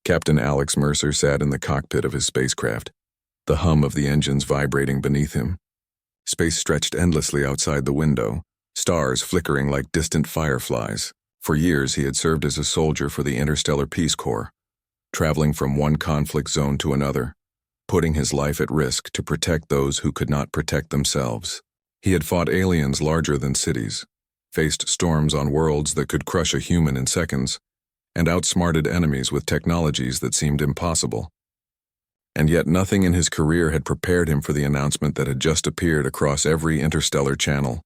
Captain Alex Mercer sat in the cockpit of his spacecraft, the hum of the engines vibrating beneath him. Space stretched endlessly outside the window, stars flickering like distant fireflies. For years he had served as a soldier for the Interstellar Peace Corps, traveling from one conflict zone to another, putting his life at risk to protect those who could not protect themselves. He had fought aliens larger than cities, faced storms on worlds that could crush a human in seconds, and outsmarted enemies with technologies that seemed impossible. And yet nothing in his career had prepared him for the announcement that had just appeared across every interstellar channel.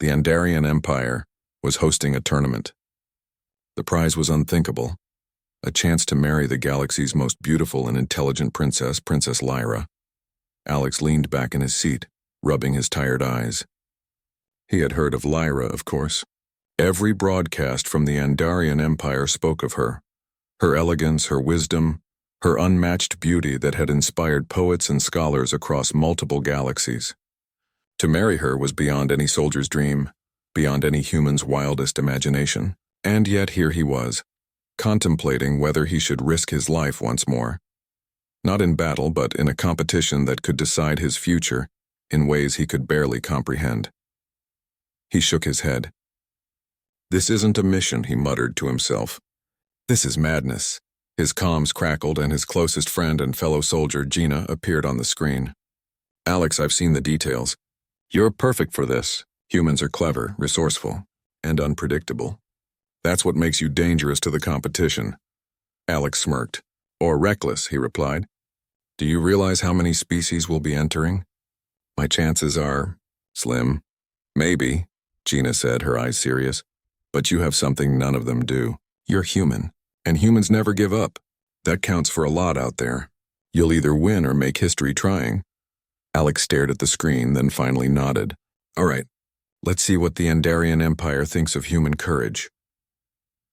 The Andarian Empire was hosting a tournament. The prize was unthinkable, a chance to marry the galaxy's most beautiful and intelligent princess, Princess Lyra. Alex leaned back in his seat, rubbing his tired eyes. He had heard of Lyra, of course. Every broadcast from the Andarian Empire spoke of her elegance, her wisdom, her unmatched beauty that had inspired poets and scholars across multiple galaxies. To marry her was beyond any soldier's dream, beyond any human's wildest imagination. And yet here he was, contemplating whether he should risk his life once more. Not in battle, but in a competition that could decide his future in ways he could barely comprehend. He shook his head. "This isn't a mission," he muttered to himself. "This is madness." His comms crackled and his closest friend and fellow soldier, Gina, appeared on the screen. "Alex, I've seen the details. You're perfect for this. Humans are clever, resourceful, and unpredictable. That's what makes you dangerous to the competition." Alex smirked. "Or reckless," he replied. "Do you realize how many species will be entering?" "My chances are slim." "Maybe," Gina said, her eyes serious. "But you have something none of them do. You're human, and humans never give up. That counts for a lot out there. You'll either win or make history trying." Alex stared at the screen, then finally nodded. "All right, let's see what the Andarian Empire thinks of human courage."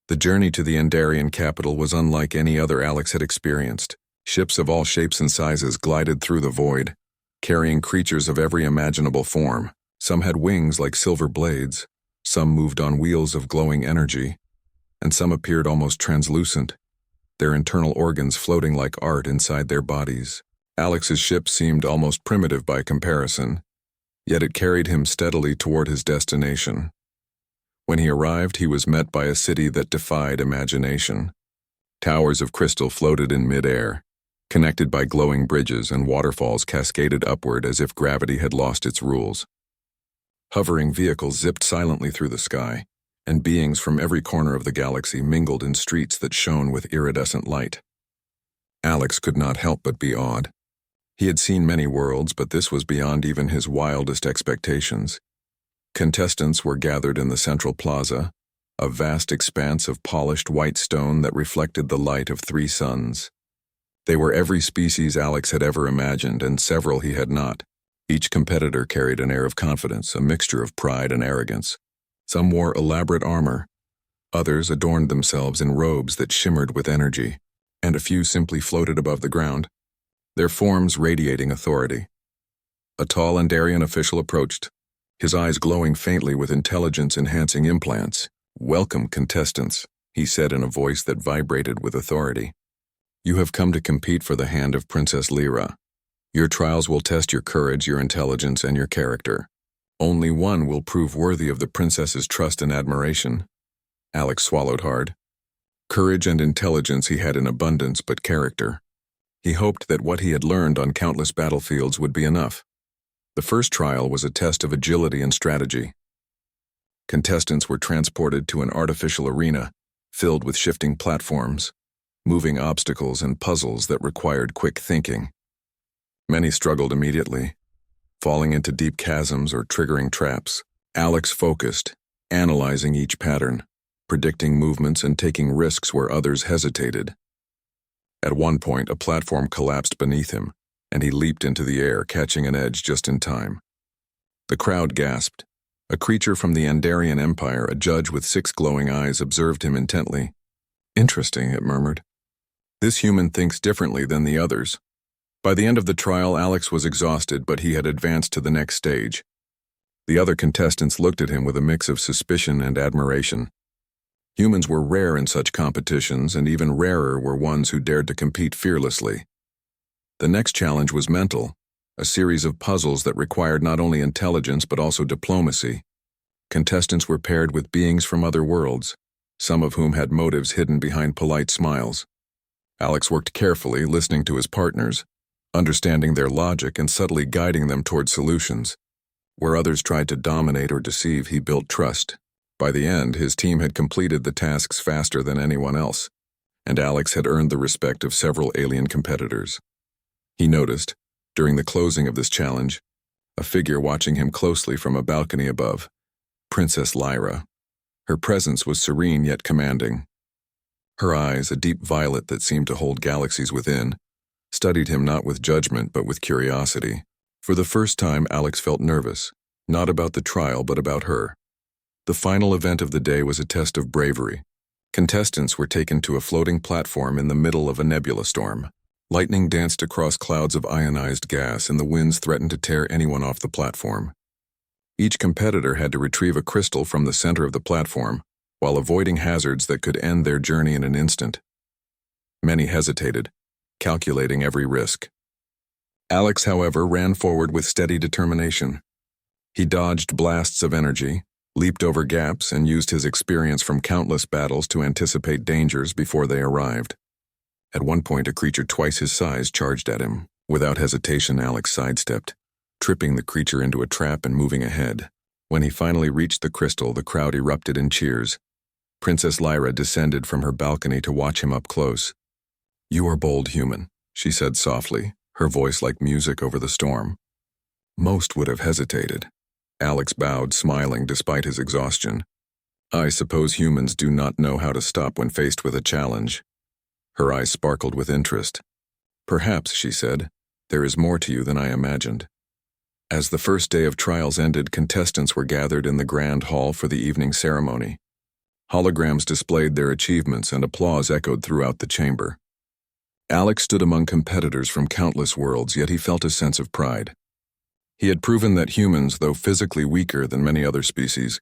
The journey to the Andarian capital was unlike any other Alex had experienced. Ships of all shapes and sizes glided through the void, carrying creatures of every imaginable form. Some had wings like silver blades, some moved on wheels of glowing energy, and some appeared almost translucent, their internal organs floating like art inside their bodies. Alex's ship seemed almost primitive by comparison, yet it carried him steadily toward his destination. When he arrived, he was met by a city that defied imagination. Towers of crystal floated in mid-air, connected by glowing bridges, and waterfalls cascaded upward as if gravity had lost its rules. Hovering vehicles zipped silently through the sky, and beings from every corner of the galaxy mingled in streets that shone with iridescent light. Alex could not help but be awed. He had seen many worlds, but this was beyond even his wildest expectations. Contestants were gathered in the central plaza, a vast expanse of polished white stone that reflected the light of 3 suns. They were every species Alex had ever imagined, and several he had not. Each competitor carried an air of confidence, a mixture of pride and arrogance. Some wore elaborate armor, others adorned themselves in robes that shimmered with energy, and a few simply floated above the ground, their forms radiating authority. A tall Andarian official approached, his eyes glowing faintly with intelligence-enhancing implants. "Welcome, contestants," he said in a voice that vibrated with authority. "You have come to compete for the hand of Princess Lyra. Your trials will test your courage, your intelligence, and your character. Only one will prove worthy of the princess's trust and admiration." Alex swallowed hard. Courage and intelligence he had in abundance, but character. He hoped that what he had learned on countless battlefields would be enough. The first trial was a test of agility and strategy. Contestants were transported to an artificial arena filled with shifting platforms, moving obstacles, and puzzles that required quick thinking. Many struggled immediately, falling into deep chasms or triggering traps. Alex focused, analyzing each pattern, predicting movements and taking risks where others hesitated. At one point, a platform collapsed beneath him, and he leaped into the air, catching an edge just in time. The crowd gasped. A creature from the Andarian Empire, a judge with 6 glowing eyes, observed him intently. "Interesting," it murmured. "This human thinks differently than the others." By the end of the trial, Alex was exhausted, but he had advanced to the next stage. The other contestants looked at him with a mix of suspicion and admiration. Humans were rare in such competitions, and even rarer were ones who dared to compete fearlessly. The next challenge was mental, a series of puzzles that required not only intelligence but also diplomacy. Contestants were paired with beings from other worlds, some of whom had motives hidden behind polite smiles. Alex worked carefully, listening to his partners, understanding their logic and subtly guiding them toward solutions. Where others tried to dominate or deceive, he built trust. By the end, his team had completed the tasks faster than anyone else, and Alex had earned the respect of several alien competitors. He noticed, during the closing of this challenge, a figure watching him closely from a balcony above, Princess Lyra. Her presence was serene yet commanding. Her eyes, a deep violet that seemed to hold galaxies within, studied him not with judgment but with curiosity. For the first time, Alex felt nervous, not about the trial but about her. The final event of the day was a test of bravery. Contestants were taken to a floating platform in the middle of a nebula storm. Lightning danced across clouds of ionized gas, and the winds threatened to tear anyone off the platform. Each competitor had to retrieve a crystal from the center of the platform, while avoiding hazards that could end their journey in an instant. Many hesitated, calculating every risk. Alex, however, ran forward with steady determination. He dodged blasts of energy, leaped over gaps, and used his experience from countless battles to anticipate dangers before they arrived. At one point, a creature twice his size charged at him. Without hesitation, Alex sidestepped, tripping the creature into a trap and moving ahead. When he finally reached the crystal, the crowd erupted in cheers. Princess Lyra descended from her balcony to watch him up close. "You are bold, human," she said softly, her voice like music over the storm. Most would have hesitated. Alex bowed, smiling despite his exhaustion. "I suppose humans do not know how to stop when faced with a challenge." Her eyes sparkled with interest. "Perhaps," she said, "there is more to you than I imagined." As the first day of trials ended, contestants were gathered in the grand hall for the evening ceremony. Holograms displayed their achievements and applause echoed throughout the chamber. Alex stood among competitors from countless worlds, yet he felt a sense of pride. He had proven that humans, though physically weaker than many other species,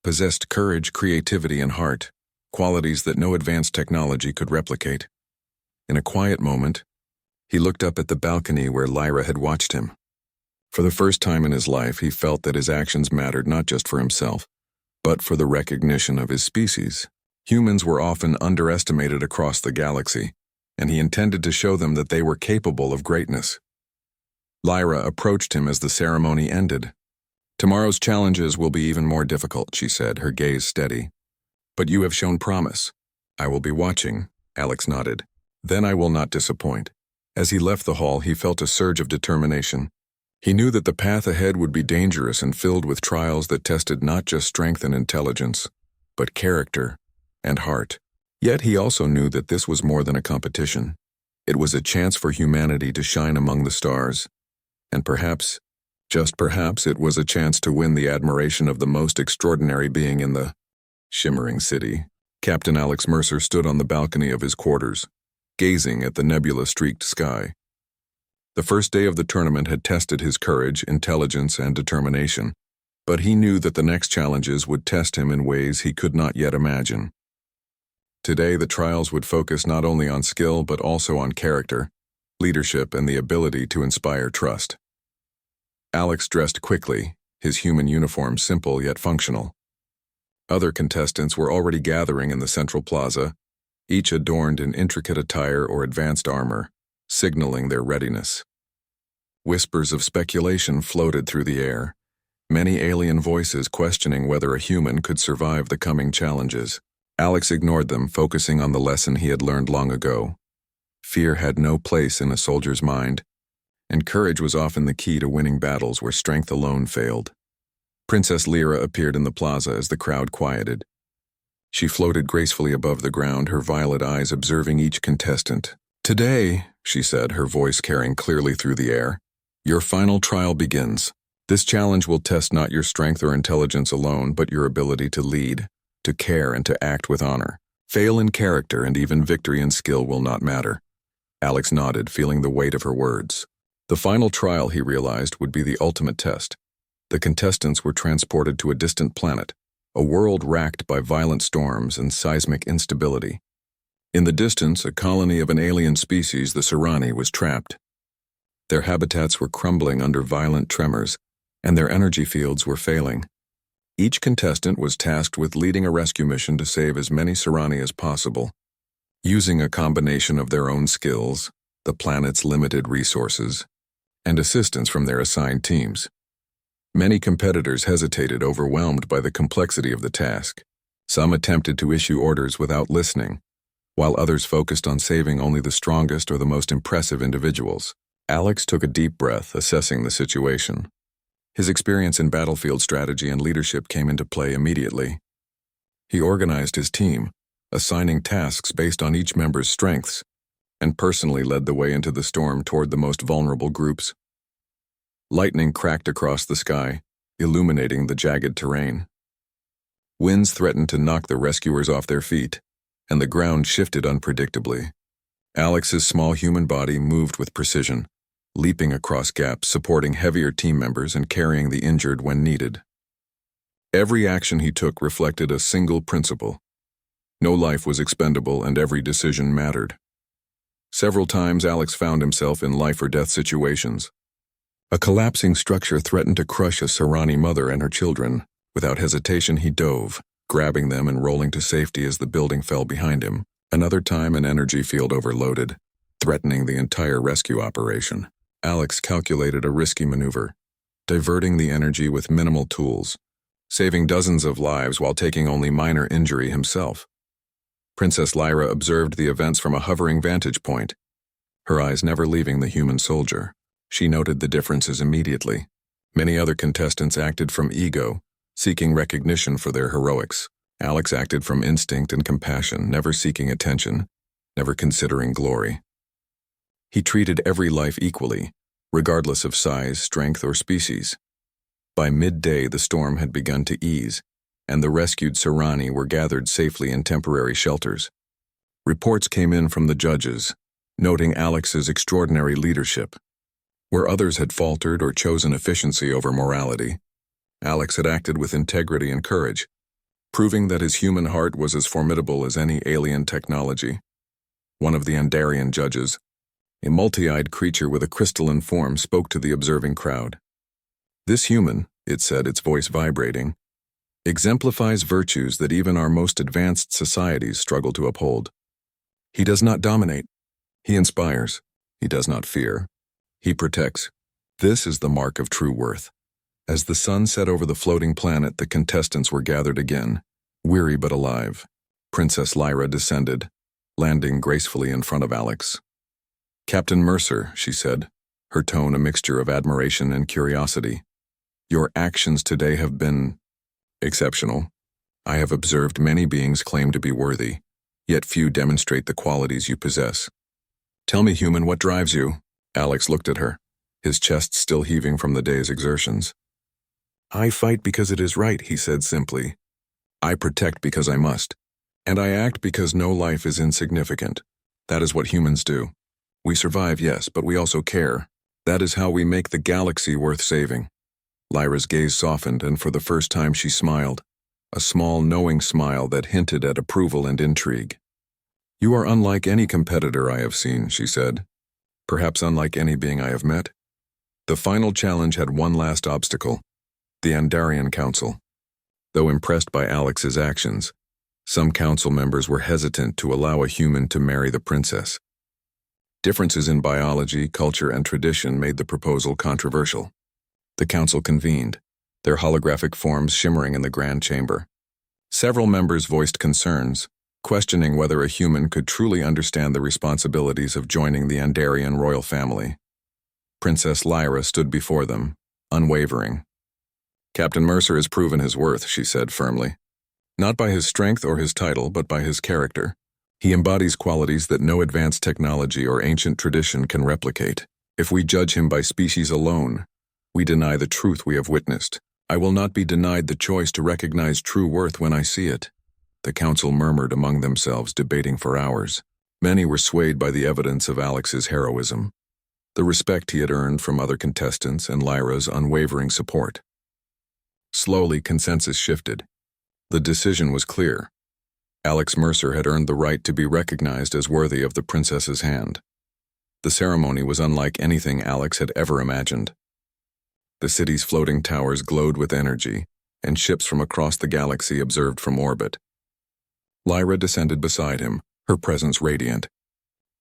possessed courage, creativity, and heart, qualities that no advanced technology could replicate. In a quiet moment, he looked up at the balcony where Lyra had watched him. For the first time in his life, he felt that his actions mattered not just for himself, but for the recognition of his species. Humans were often underestimated across the galaxy, and he intended to show them that they were capable of greatness. Lyra approached him as the ceremony ended. "Tomorrow's challenges will be even more difficult," she said, her gaze steady. "But you have shown promise." "I will be watching," Alex nodded. "Then I will not disappoint." As he left the hall, he felt a surge of determination. He knew that the path ahead would be dangerous and filled with trials that tested not just strength and intelligence, but character and heart. Yet he also knew that this was more than a competition. It was a chance for humanity to shine among the stars. And perhaps, just perhaps, it was a chance to win the admiration of the most extraordinary being in the shimmering city. Captain Alex Mercer stood on the balcony of his quarters, gazing at the nebula-streaked sky. The first day of the tournament had tested his courage, intelligence, and determination, but he knew that the next challenges would test him in ways he could not yet imagine. Today, the trials would focus not only on skill but also on character, leadership, and the ability to inspire trust. Alex dressed quickly, his human uniform simple yet functional. Other contestants were already gathering in the central plaza, each adorned in intricate attire or advanced armor, signaling their readiness. Whispers of speculation floated through the air, many alien voices questioning whether a human could survive the coming challenges. Alex ignored them, focusing on the lesson he had learned long ago. Fear had no place in a soldier's mind, and courage was often the key to winning battles where strength alone failed. Princess Lyra appeared in the plaza as the crowd quieted. She floated gracefully above the ground, her violet eyes observing each contestant. "Today," she said, her voice carrying clearly through the air, "your final trial begins. This challenge will test not your strength or intelligence alone, but your ability to lead, to care, and to act with honor. Fail in character, and even victory in skill will not matter." Alex nodded, feeling the weight of her words. The final trial, he realized, would be the ultimate test. The contestants were transported to a distant planet, a world racked by violent storms and seismic instability. In the distance, a colony of an alien species, the Scifi, was trapped. Their habitats were crumbling under violent tremors, and their energy fields were failing. Each contestant was tasked with leading a rescue mission to save as many Scifi as possible, using a combination of their own skills, the planet's limited resources, and assistance from their assigned teams. Many competitors hesitated, overwhelmed by the complexity of the task. Some attempted to issue orders without listening, while others focused on saving only the strongest or the most impressive individuals. Alex took a deep breath, assessing the situation. His experience in battlefield strategy and leadership came into play immediately. He organized his team, assigning tasks based on each member's strengths, and personally led the way into the storm toward the most vulnerable groups. Lightning cracked across the sky, illuminating the jagged terrain. Winds threatened to knock the rescuers off their feet, and the ground shifted unpredictably. Alex's small human body moved with precision, leaping across gaps, supporting heavier team members and carrying the injured when needed. Every action he took reflected a single principle. No life was expendable and every decision mattered. Several times Alex found himself in life-or-death situations. A collapsing structure threatened to crush a Scifi mother and her children. Without hesitation, he dove, grabbing them and rolling to safety as the building fell behind him. Another time, an energy field overloaded, threatening the entire rescue operation. Alex calculated a risky maneuver, diverting the energy with minimal tools, saving dozens of lives while taking only minor injury himself. Princess Lyra observed the events from a hovering vantage point, her eyes never leaving the human soldier. She noted the differences immediately. Many other contestants acted from ego, seeking recognition for their heroics. Alex acted from instinct and compassion, never seeking attention, never considering glory. He treated every life equally, regardless of size, strength, or species. By midday, the storm had begun to ease, and the rescued Scifi were gathered safely in temporary shelters. Reports came in from the judges, noting Alex's extraordinary leadership. Where others had faltered or chosen efficiency over morality, Alex had acted with integrity and courage, proving that his human heart was as formidable as any alien technology. One of the Andarian judges, a multi-eyed creature with a crystalline form, spoke to the observing crowd. "This human," it said, its voice vibrating, "exemplifies virtues that even our most advanced societies struggle to uphold. He does not dominate. He inspires. He does not fear. He protects. This is the mark of true worth." As the sun set over the floating planet, the contestants were gathered again, weary but alive. Princess Lyra descended, landing gracefully in front of Alex. "Captain Mercer," she said, her tone a mixture of admiration and curiosity, "your actions today have been exceptional. I have observed many beings claim to be worthy, yet few demonstrate the qualities you possess. Tell me, human, what drives you?" Alex looked at her, his chest still heaving from the day's exertions. "I fight because it is right," he said simply. "I protect because I must. And I act because no life is insignificant. That is what humans do. We survive, yes, but we also care. That is how we make the galaxy worth saving." Lyra's gaze softened, and for the first time she smiled, a small, knowing smile that hinted at approval and intrigue. "You are unlike any competitor I have seen," she said. "Perhaps unlike any being I have met." The final challenge had one last obstacle: the Andarian Council. Though impressed by Alex's actions, some council members were hesitant to allow a human to marry the princess. Differences in biology, culture, and tradition made the proposal controversial. The council convened, their holographic forms shimmering in the grand chamber. Several members voiced concerns, questioning whether a human could truly understand the responsibilities of joining the Andarian royal family. Princess Lyra stood before them, unwavering. "Captain Mercer has proven his worth," she said firmly. "Not by his strength or his title, but by his character. He embodies qualities that no advanced technology or ancient tradition can replicate. If we judge him by species alone, we deny the truth we have witnessed. I will not be denied the choice to recognize true worth when I see it." The council murmured among themselves, debating for hours. Many were swayed by the evidence of Alex's heroism, the respect he had earned from other contestants, and Lyra's unwavering support. Slowly, consensus shifted. The decision was clear. Alex Mercer had earned the right to be recognized as worthy of the princess's hand. The ceremony was unlike anything Alex had ever imagined. The city's floating towers glowed with energy, and ships from across the galaxy observed from orbit. Lyra descended beside him, her presence radiant.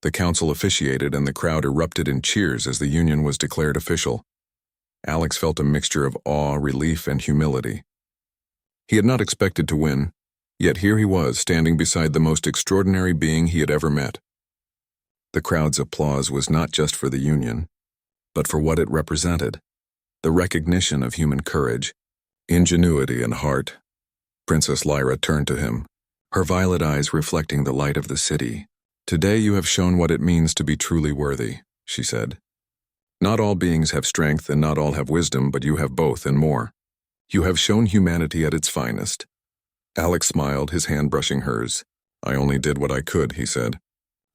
The council officiated and the crowd erupted in cheers as the union was declared official. Alex felt a mixture of awe, relief, and humility. He had not expected to win, yet here he was, standing beside the most extraordinary being he had ever met. The crowd's applause was not just for the union, but for what it represented, the recognition of human courage, ingenuity, and heart. Princess Lyra turned to him, her violet eyes reflecting the light of the city. "Today you have shown what it means to be truly worthy," she said. "Not all beings have strength and not all have wisdom, but you have both and more. You have shown humanity at its finest." Alex smiled, his hand brushing hers. "I only did what I could," he said.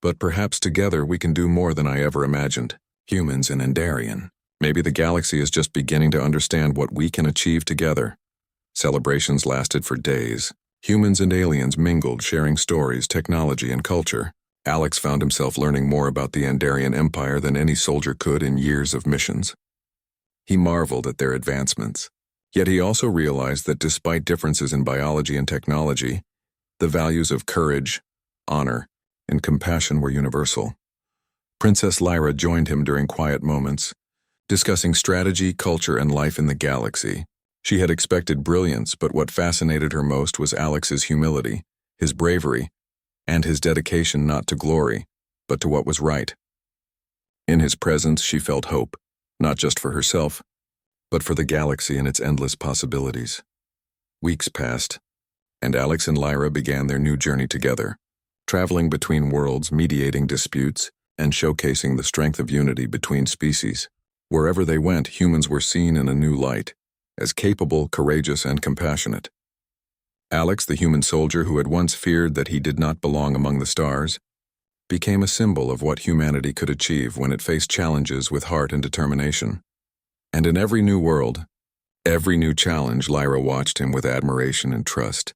"But perhaps together we can do more than I ever imagined. Humans and Endarian. Maybe the galaxy is just beginning to understand what we can achieve together." Celebrations lasted for days. Humans and aliens mingled, sharing stories, technology, and culture. Alex found himself learning more about the Endarian Empire than any soldier could in years of missions. He marveled at their advancements. Yet he also realized that despite differences in biology and technology, the values of courage, honor, and compassion were universal. Princess Lyra joined him during quiet moments, discussing strategy, culture, and life in the galaxy. She had expected brilliance, but what fascinated her most was Alex's humility, his bravery, and his dedication not to glory, but to what was right. In his presence, she felt hope, not just for herself, but for the galaxy and its endless possibilities. Weeks passed, and Alex and Lyra began their new journey together, traveling between worlds, mediating disputes, and showcasing the strength of unity between species. Wherever they went, humans were seen in a new light, as capable, courageous, and compassionate. Alex, the human soldier who had once feared that he did not belong among the stars, became a symbol of what humanity could achieve when it faced challenges with heart and determination. And in every new world, every new challenge, Lyra watched him with admiration and trust,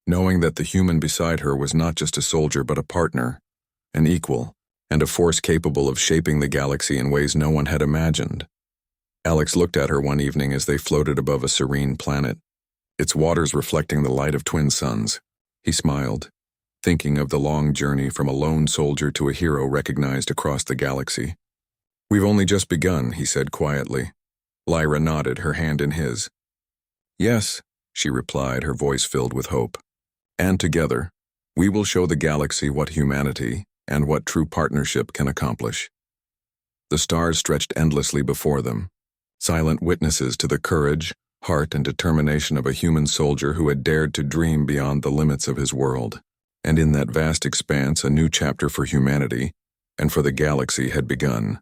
knowing that the human beside her was not just a soldier but a partner, an equal, and a force capable of shaping the galaxy in ways no one had imagined. Alex looked at her one evening as they floated above a serene planet, its waters reflecting the light of twin suns. He smiled, thinking of the long journey from a lone soldier to a hero recognized across the galaxy. "We've only just begun," he said quietly. Lyra nodded, her hand in his. "Yes," she replied, her voice filled with hope. "And together, we will show the galaxy what humanity and what true partnership can accomplish." The stars stretched endlessly before them, silent witnesses to the courage, heart, and determination of a human soldier who had dared to dream beyond the limits of his world. And in that vast expanse, a new chapter for humanity and for the galaxy had begun.